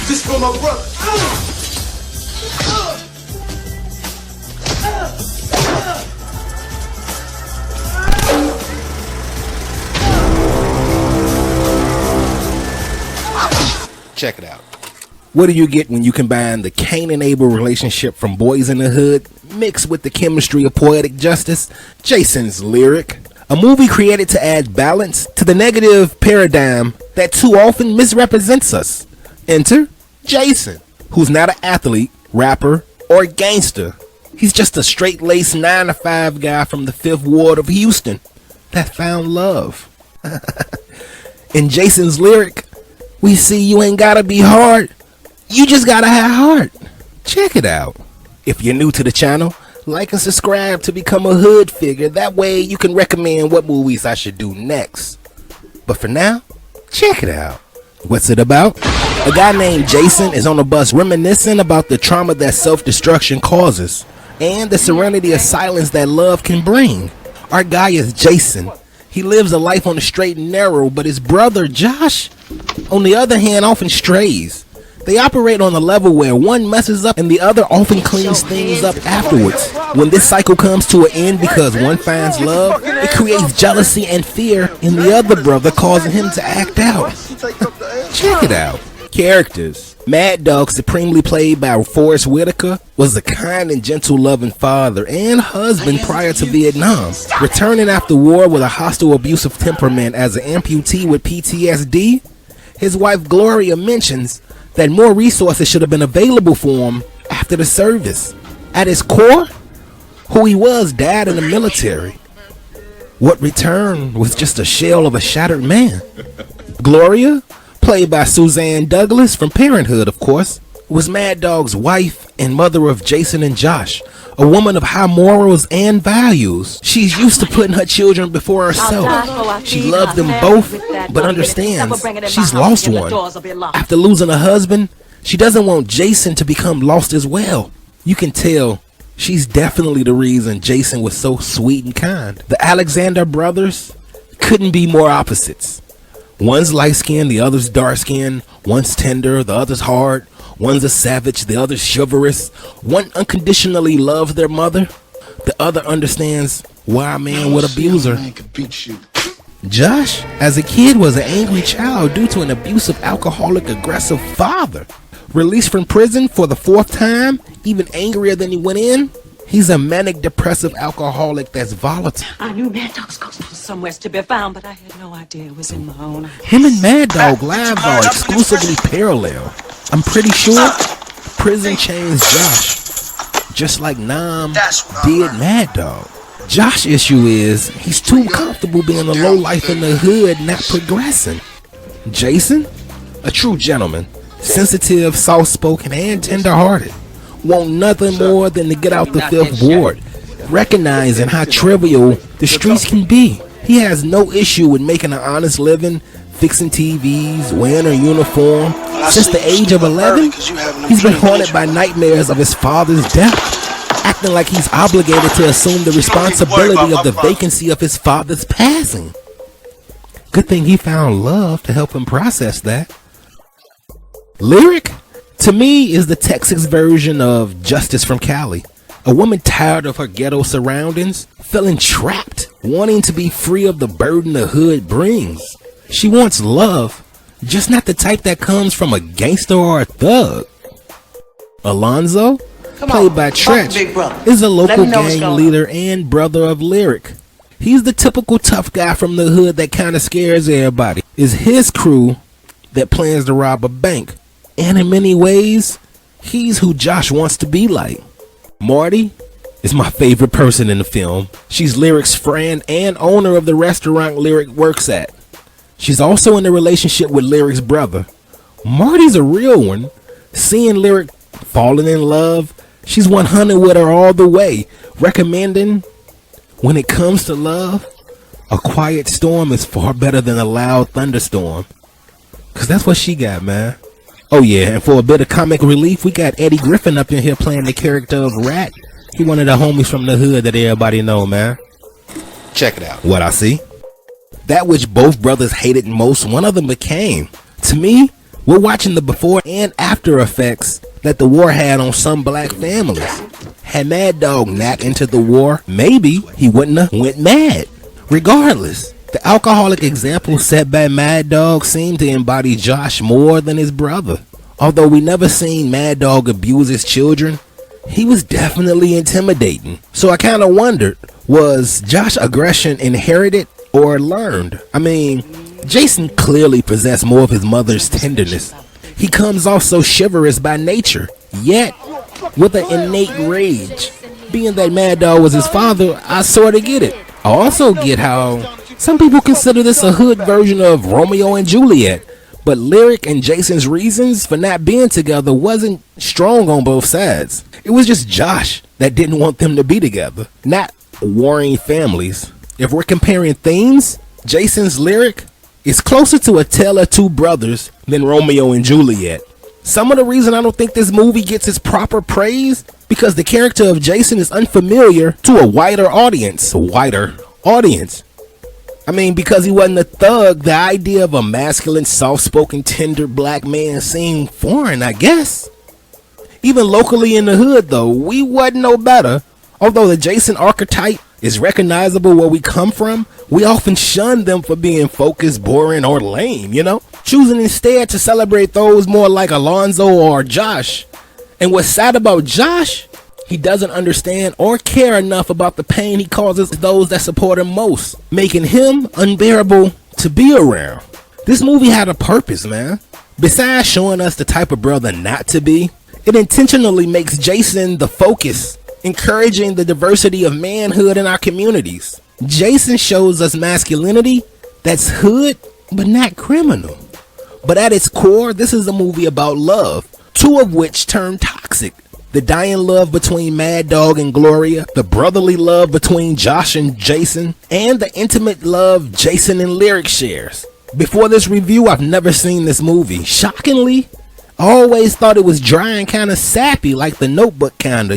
This for my brother. Check it out. What do you get when you combine the Kane and Able relationship from Boyz N the Hood mixed with the chemistry of Poetic Justice, Jason's lyric? A movie created to add balance to the negative paradigm that too often misrepresents us. Enter Jason, who's not an athlete, rapper, or gangster. He's just a straight-laced 9-to-5 guy from the 5th Ward of Houston that found love. In Jason's lyric, we see you ain't gotta be hard, you just gotta have heart. Check it out. If you're new to the channel, like and subscribe to become a hood figure. That way you can recommend what movies I should do next. But for now, check it out. What's it about? A guy named Jason is on a bus reminiscing about the trauma that self-destruction causes and the serenity of silence that love can bring. Our guy is Jason. He lives a life on the straight and narrow, but his brother Josh, on the other hand, often strays. They operate on a level where one messes up and the other often cleans things up afterwards. When this cycle comes to an end because one finds love, it creates jealousy and fear in the other brother, causing him to act out. Check it out. Characters. Mad Dog, supremely played by Forrest Whitaker, was a kind and gentle loving father and husband prior to Vietnam. Returning after war with a hostile, abusive temperament as an amputee with PTSD, his wife Gloria mentions that more resources should have been available for him after the service. At his core, who he was died in the military. What returned was just a shell of a shattered man. Gloria, played by Suzanne Douglas from Parenthood, of course, was Mad Dog's wife and mother of Jason and Josh, a woman of high morals and values. She's used to putting her children before herself. She loves them both, but understands she's lost one. After losing a husband, she doesn't want Jason to become lost as well. You can tell she's definitely the reason Jason was so sweet and kind. The Alexander brothers couldn't be more opposites. One's light-skinned, the other's dark-skinned. One's tender, the other's hard. One's a savage, the other's chivalrous. One unconditionally loves their mother. The other understands why a man would abuse her. Josh, as a kid, was an angry child due to an abusive, alcoholic, aggressive father. Released from prison for the 4th time, even angrier than he went in. He's a manic depressive alcoholic that's volatile. I knew Mad Dog's ghost was somewhere to be found, but I had no idea it was in my own house. Him and Mad Dog lives are exclusively parallel. I'm pretty sure prison changed Josh, just like Nam did Mad Dog. Josh's issue is he's too comfortable being a lowlife in the hood, not progressing. Jason, a true gentleman, sensitive, soft-spoken, and tender-hearted. Want nothing more than to get out the 5th Ward, recognizing how trivial the streets can be. He has no issue with making an honest living, fixing TVs, wearing a uniform. Since the age of 11, he's been haunted by nightmares of his father's death, acting like he's obligated to assume the responsibility of the vacancy of his father's passing. Good thing he found love to help him process that. Lyric, to me, is the Texas version of Justice from Cali. A woman tired of her ghetto surroundings, feeling trapped, wanting to be free of the burden the hood brings. She wants love, just not the type that comes from a gangster or a thug. Alonzo, played by Tretch, is a local gang leader and brother of Lyric. He's the typical tough guy from the hood that kind of scares everybody. It's his crew that plans to rob a bank. And in many ways, he's who Josh wants to be like. Marty is my favorite person in the film. She's Lyric's friend and owner of the restaurant Lyric works at. She's also in a relationship with Lyric's brother. Marty's a real one. Seeing Lyric falling in love, she's 100 with her all the way, recommending when it comes to love, a quiet storm is far better than a loud thunderstorm. Cause that's what she got, man. Oh yeah, and for a bit of comic relief, we got Eddie Griffin up in here playing the character of Rat. He one of the homies from the hood that everybody know, man. Check it out. What I see? That which both brothers hated most, one of them became. To me, We're watching the before and after effects that the war had on some black families. Had Mad Dog not entered the war, maybe he wouldn't have went mad. Regardless, the alcoholic example set by Mad Dog seemed to embody Josh more than his brother. Although we never seen Mad Dog abuse his children, he was definitely intimidating. So I kind of wondered, was Josh's aggression inherited or learned? I mean, Jason clearly possessed more of his mother's tenderness. He comes off so chivalrous by nature, yet with an innate rage. Being that Mad Dog was his father, I sort of get it. I also get how some people consider this a hood version of Romeo and Juliet, but Lyric and Jason's reasons for not being together wasn't strong on both sides. It was just Josh that didn't want them to be together, not warring families. If we're comparing themes, Jason's Lyric is closer to A Tale of Two Brothers than Romeo and Juliet. Some of the reason I don't think this movie gets its proper praise because the character of Jason is unfamiliar to a wider audience. I mean, because he wasn't a thug, the idea of a masculine, soft-spoken, tender black man seemed foreign, I guess. Even locally in the hood, though, we wasn't no better. Although the Jason archetype is recognizable where we come from, we often shun them for being focused, boring, or lame, choosing instead to celebrate those more like Alonzo or Josh. And what's sad about Josh, he doesn't understand or care enough about the pain he causes those that support him most, making him unbearable to be around. This movie had a purpose, man. Besides showing us the type of brother not to be, it intentionally makes Jason the focus, encouraging the diversity of manhood in our communities. Jason shows us masculinity that's hood, but not criminal. But at its core, this is a movie about love, two of which turn toxic. The dying love between Mad Dog and Gloria, the brotherly love between Josh and Jason, and the intimate love Jason and Lyric shares. Before this review, I've never seen this movie. Shockingly, I always thought it was dry and kind of sappy, like The Notebook kinda,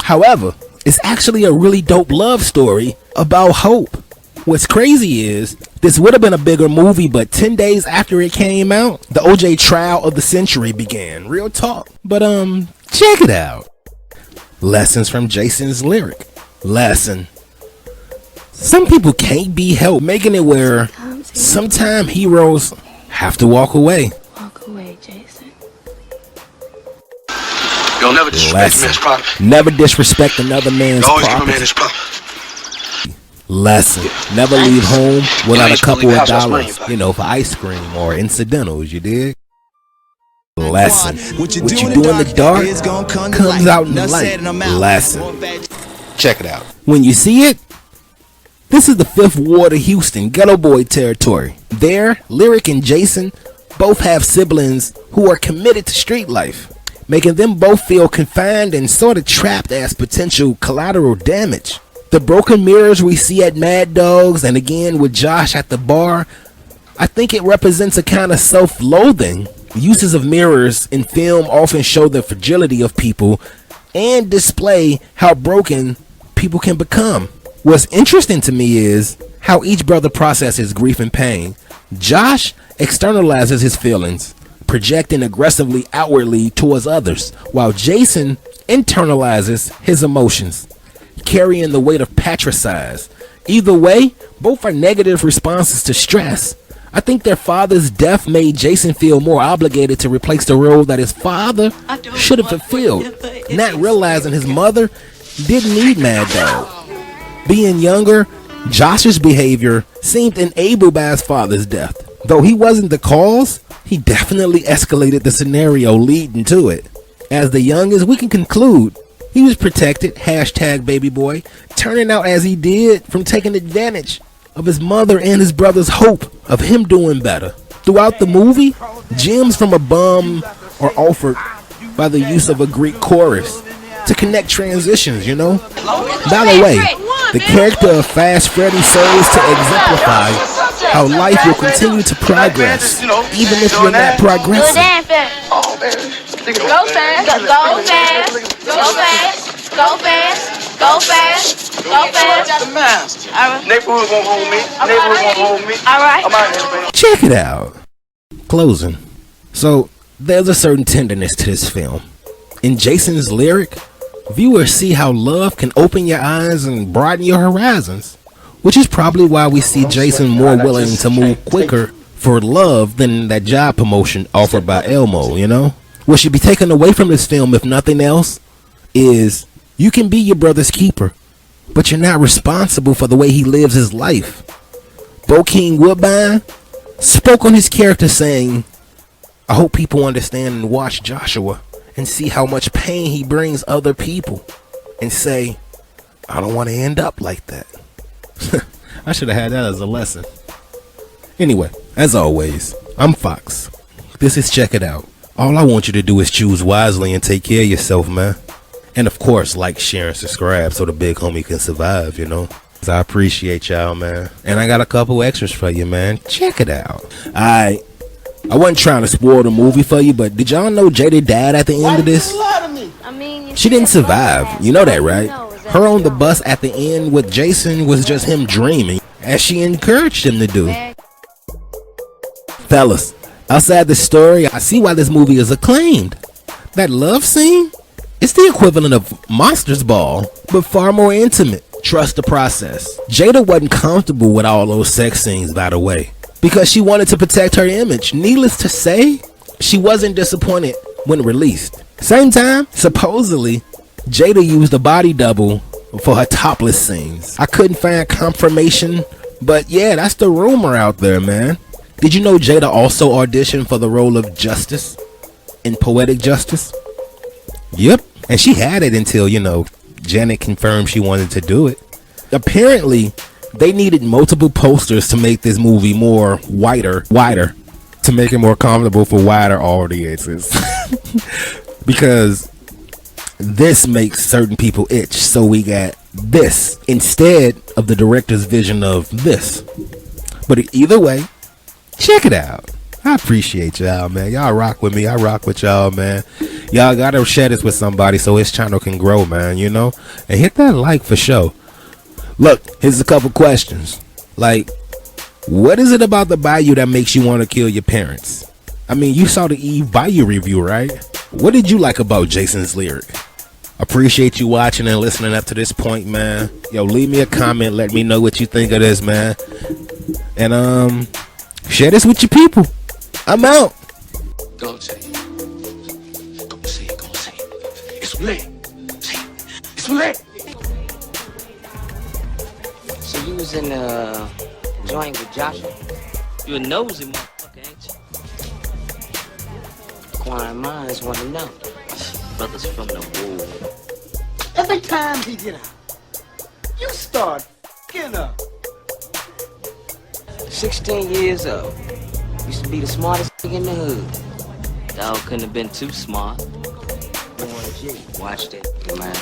However, it's actually a really dope love story about hope. What's crazy is, this would have been a bigger movie, but 10 days after it came out, the OJ trial of the century began. Real talk. But check it out. Lessons from Jason's Lyric. Lesson. Some people can't be helped, making it where sometimes heroes have to walk away. Walk away, Jason. You'll never disrespect a man's property. Nenever disrespect another man's You always property. give a man his property. Lesson. Never leave home without a couple of dollars, for ice cream or incidentals, you dig? Lesson. What you do in the dark comes out in the light. Lesson. Check it out. When you see it, this is the 5th Ward of Houston, Ghetto Boy territory. There, Lyric and Jason both have siblings who are committed to street life, making them both feel confined and sort of trapped as potential collateral damage. The broken mirrors we see at Mad Dog's and again with Josh at the bar, I think it represents a kind of self-loathing. Uses of mirrors in film often show the fragility of people and display how broken people can become. What's interesting to me is how each brother processes grief and pain. Josh externalizes his feelings, projecting aggressively outwardly towards others, while Jason internalizes his emotions, carrying the weight of patricide. Either way, both are negative responses to stress. I think their father's death made Jason feel more obligated to replace the role that his father should have fulfilled, not realizing his mother didn't need Mad Dog. Being younger, Josh's behavior seemed enabled by his father's death. Though he wasn't the cause, he definitely escalated the scenario leading to it. As the youngest, we can conclude he was protected, #baby boy, turning out as he did from taking advantage of his mother and his brother's hope of him doing better. Throughout the movie, gems from a bum are offered by the use of a Greek chorus to connect transitions, By the way, the character of Fast Freddy serves to exemplify how life will continue to progress, even if you're not progressing. Oh, man. Go fast. Go fast. Go fast. Go fast. Go fast. Go fast. The master. All right. Neighborhood won't hold me. Neighborhood won't hold me. All right. I'm out here, man. Check it out. Closing. So there's a certain tenderness to this film. In Jason's lyric, viewers see how love can open your eyes and broaden your horizons, which is probably why we see Jason more willing to move quicker for love than that job promotion offered by Elmo, you know? What should be taken away from this film, if nothing else, is you can be your brother's keeper, but you're not responsible for the way he lives his life. Bo King Woodbine spoke on his character saying, I hope people understand and watch Joshua and see how much pain he brings other people and say, I don't want to end up like that. I should have had that as a lesson. Anyway, as always, I'm Fox. This is Check It Out. All I want you to do is choose wisely and take care of yourself, man. And of course, like, share, and subscribe so the big homie can survive, you know. I appreciate y'all, man. And I got a couple extras for you, man. Check it out. I wasn't trying to spoil the movie for you, but did y'all know Jada died at the end of this? She didn't survive. You know that, right? Her on the bus at the end with Jason was just him dreaming, as she encouraged him to do. Fellas, outside the story, I see why this movie is acclaimed. That love scene? It's the equivalent of Monsters Ball, but far more intimate. Trust the process. Jada wasn't comfortable with all those sex scenes, by the way, because she wanted to protect her image. Needless to say, she wasn't disappointed when released. Same time, supposedly, Jada used a body double for her topless scenes. I couldn't find confirmation, but yeah, that's the rumor out there, man. Did you know Jada also auditioned for the role of Justice in Poetic Justice? Yep. And she had it until, you know, Janet confirmed she wanted to do it. Apparently, they needed multiple posters to make this movie more wider, to make it more comfortable for wider audiences. Because this makes certain people itch, so we got this instead of the director's vision of this. But either way, check it out. I appreciate y'all, man. Y'all rock with me. I rock with y'all, man. Y'all gotta share this with somebody so his channel can grow, man, you know? And hit that like for sure. Look, here's a couple questions. Like, what is it about the Bayou that makes you want to kill your parents? I mean, you saw the Eve Bayou review, right? What did you like about Jason's lyric? Appreciate you watching and listening up to this point, man. Yo, leave me a comment. Let me know what you think of this, man. And, share this with your people. I'm out. Go say it. Go say it. Go say it. It's lit. Say it. It's lit. So you was in the joint with Joshua? You a nosy motherfucker, ain't you? Inquiring minds want to know. Brothers from the wood. Every time he get out, you start f***ing up. 16 years old. Used to be the smartest nigga in the hood. Dog couldn't have been too smart. Watched it, man.